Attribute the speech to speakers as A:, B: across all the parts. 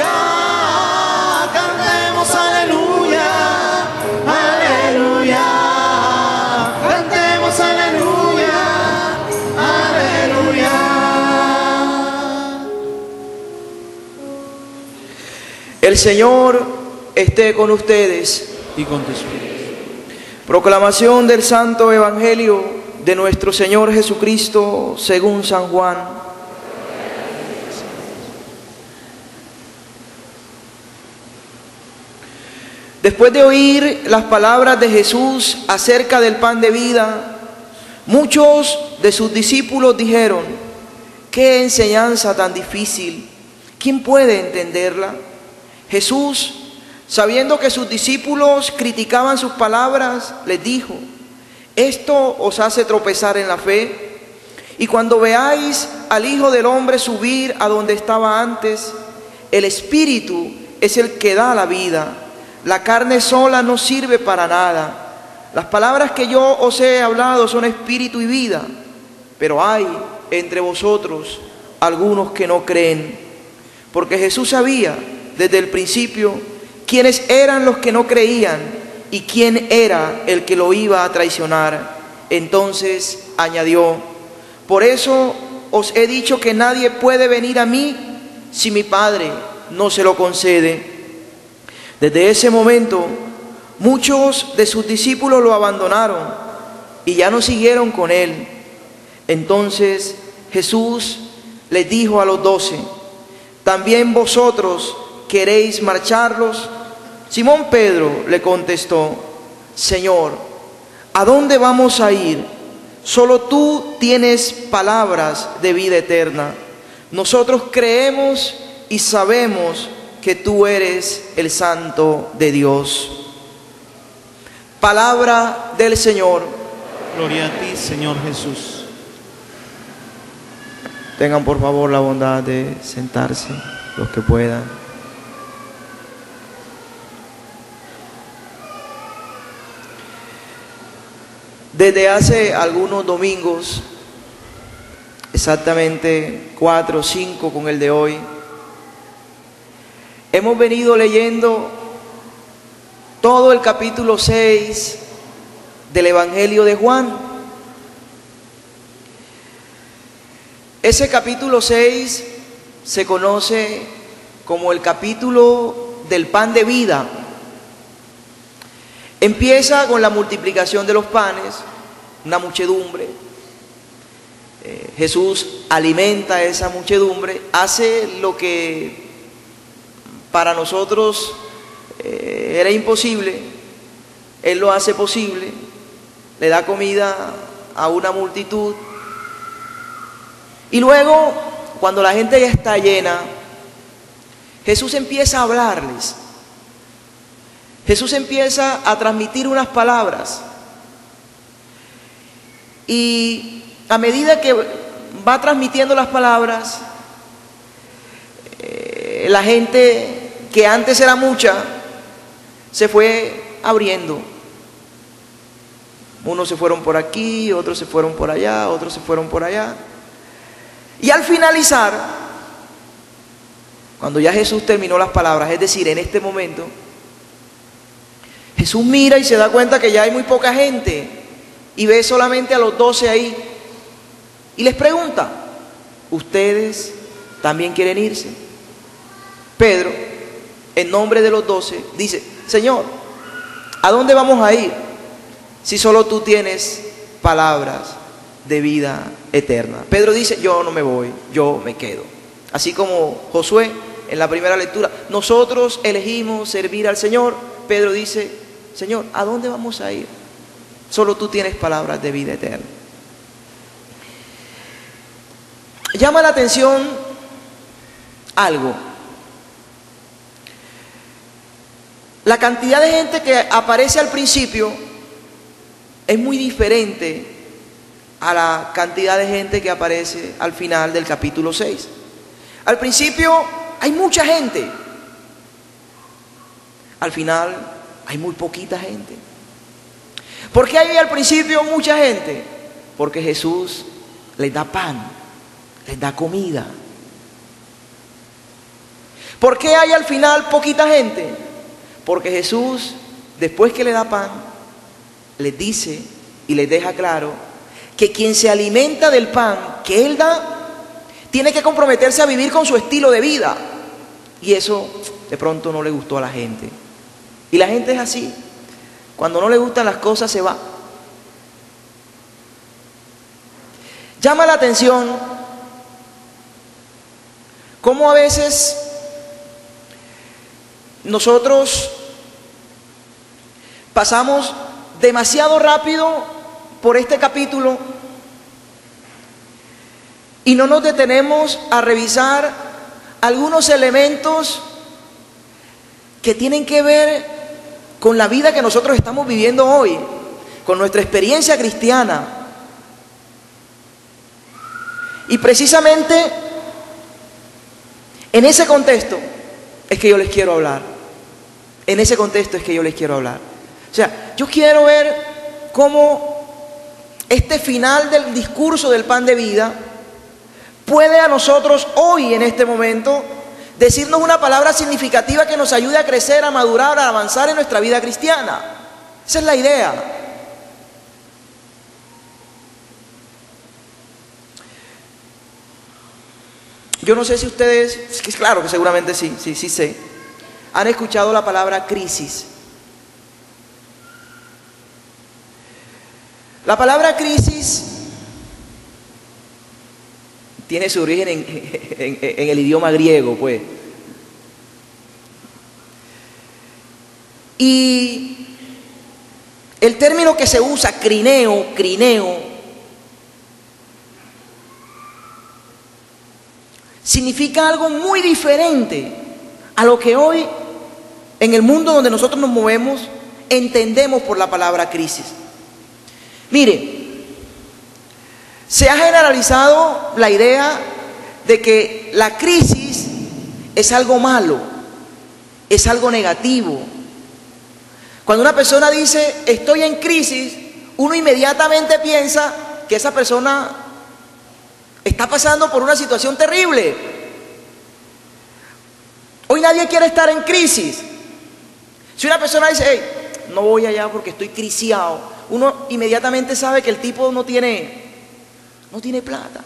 A: aleluya, cantemos aleluya, aleluya, cantemos aleluya, aleluya.
B: El Señor esté con ustedes.
A: Y con tu espíritu.
B: Proclamación del Santo Evangelio de nuestro Señor Jesucristo según San Juan. Después de oír las palabras de Jesús acerca del pan de vida, muchos de sus discípulos dijeron: ¿qué enseñanza tan difícil? ¿Quién puede entenderla? Jesús, sabiendo que sus discípulos criticaban sus palabras, les dijo: esto os hace tropezar en la fe. Y cuando veáis al Hijo del Hombre subir a donde estaba antes, el Espíritu es el que da la vida. La carne sola no sirve para nada. Las palabras que yo os he hablado son espíritu y vida. Pero hay entre vosotros algunos que no creen. Porque Jesús sabía desde el principio quiénes eran los que no creían y quién era el que lo iba a traicionar. Entonces añadió: por eso os he dicho que nadie puede venir a mí si mi Padre no se lo concede. Desde ese momento, muchos de sus discípulos lo abandonaron y ya no siguieron con él. Entonces Jesús les dijo a los 12: ¿también vosotros queréis marcharlos? Simón Pedro le contestó: Señor, ¿a dónde vamos a ir? Solo tú tienes palabras de vida eterna. Nosotros creemos y sabemos que tú eres el Santo de Dios. Palabra del Señor.
A: Gloria a ti, Señor Jesús.
B: Tengan por favor la bondad de sentarse, los que puedan. Desde hace algunos domingos, exactamente 4 o 5 con el de hoy, hemos venido leyendo todo el capítulo 6 del Evangelio de Juan. Ese capítulo 6 se conoce como el capítulo del pan de vida. Empieza con la multiplicación de los panes, una muchedumbre. Jesús alimenta a esa muchedumbre, hace lo que para nosotros era imposible, Él lo hace posible, le da comida a una multitud. Y luego, cuando la gente ya está llena, Jesús empieza a hablarles. Jesús empieza a transmitir unas palabras. Y a medida que va transmitiendo las palabras, la gente que antes era mucha, se fue abriendo. Unos se fueron por aquí, otros se fueron por allá, otros se fueron por allá. Y al finalizar, cuando ya Jesús terminó las palabras, es decir, en este momento, Jesús mira y se da cuenta que ya hay muy poca gente y ve solamente a los 12 ahí. Y les pregunta: ¿ustedes también quieren irse? Pedro, en nombre de los 12, dice: Señor, ¿a dónde vamos a ir si solo tú tienes palabras de vida eterna? Pedro dice: yo no me voy, yo me quedo. Así como Josué en la primera lectura: nosotros elegimos servir al Señor. Pedro dice: Señor, ¿a dónde vamos a ir? Solo tú tienes palabras de vida eterna. Llama la atención algo. La cantidad de gente que aparece al principio es muy diferente a la cantidad de gente que aparece al final del capítulo 6. Al principio hay mucha gente. Al final hay muy poquita gente. ¿Por qué hay al principio mucha gente? Porque Jesús les da pan, les da comida. ¿Por qué hay al final poquita gente? Porque Jesús, después que le da pan, les dice y les deja claro que quien se alimenta del pan que Él da, tiene que comprometerse a vivir con su estilo de vida. Y eso de pronto no le gustó a la gente. Y la gente es así. Cuando no le gustan las cosas se va. Llama la atención cómo a veces nosotros pasamos demasiado rápido por este capítulo y no nos detenemos a revisar algunos elementos que tienen que ver con la vida que nosotros estamos viviendo hoy, con nuestra experiencia cristiana. Y precisamente en ese contexto es que yo les quiero hablar. En ese contexto es que yo les quiero hablar. O sea, yo quiero ver cómo este final del discurso del pan de vida puede a nosotros hoy, en este momento, decirnos una palabra significativa que nos ayude a crecer, a madurar, a avanzar en nuestra vida cristiana. Esa es la idea. Yo no sé si ustedes, claro que seguramente sí sé, han escuchado la palabra crisis. La palabra crisis tiene su origen en el idioma griego, pues. Y el término que se usa, crineo, significa algo muy diferente a lo que hoy, en el mundo donde nosotros nos movemos, entendemos por la palabra crisis. Mire, se ha generalizado la idea de que la crisis es algo malo, es algo negativo. Cuando una persona dice estoy en crisis, uno inmediatamente piensa que esa persona está pasando por una situación terrible. Hoy nadie quiere estar en crisis. Si una persona dice, hey, no voy allá porque estoy crisiado, uno inmediatamente sabe que el tipo no tiene plata.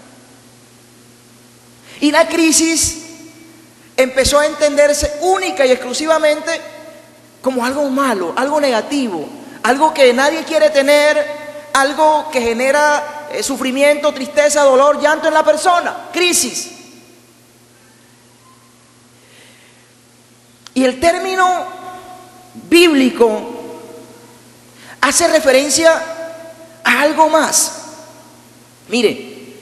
B: Y la crisis empezó a entenderse única y exclusivamente como algo malo, algo negativo, algo que nadie quiere tener, algo que genera sufrimiento, tristeza, dolor, llanto en la persona. Crisis. Y el término bíblico hace referencia a algo más. Mire,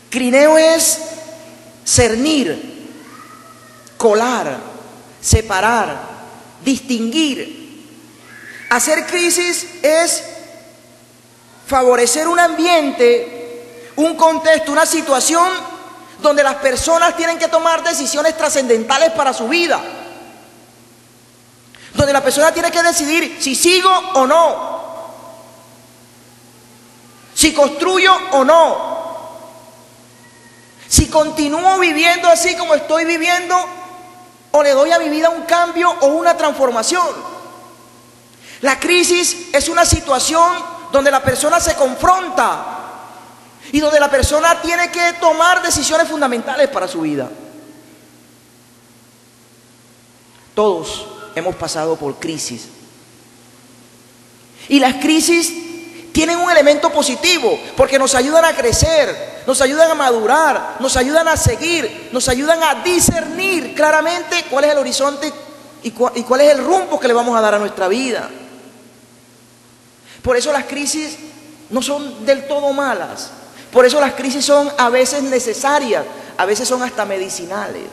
B: crineo es cernir, colar, separar, distinguir. Hacer crisis es favorecer un ambiente, un contexto, una situación donde las personas tienen que tomar decisiones trascendentales para su vida. Donde la persona tiene que decidir si sigo o no, si construyo o no, si continúo viviendo así como estoy viviendo o le doy a mi vida un cambio o una transformación. La crisis es una situación donde la persona se confronta y donde la persona tiene que tomar decisiones fundamentales para su vida. Todos hemos pasado por crisis. Y las crisis tienen un elemento positivo porque nos ayudan a crecer, nos ayudan a madurar, nos ayudan a seguir, nos ayudan a discernir claramente cuál es el horizonte y cuál es el rumbo que le vamos a dar a nuestra vida. Por eso las crisis no son del todo malas. Por eso las crisis son a veces necesarias, a veces son hasta medicinales.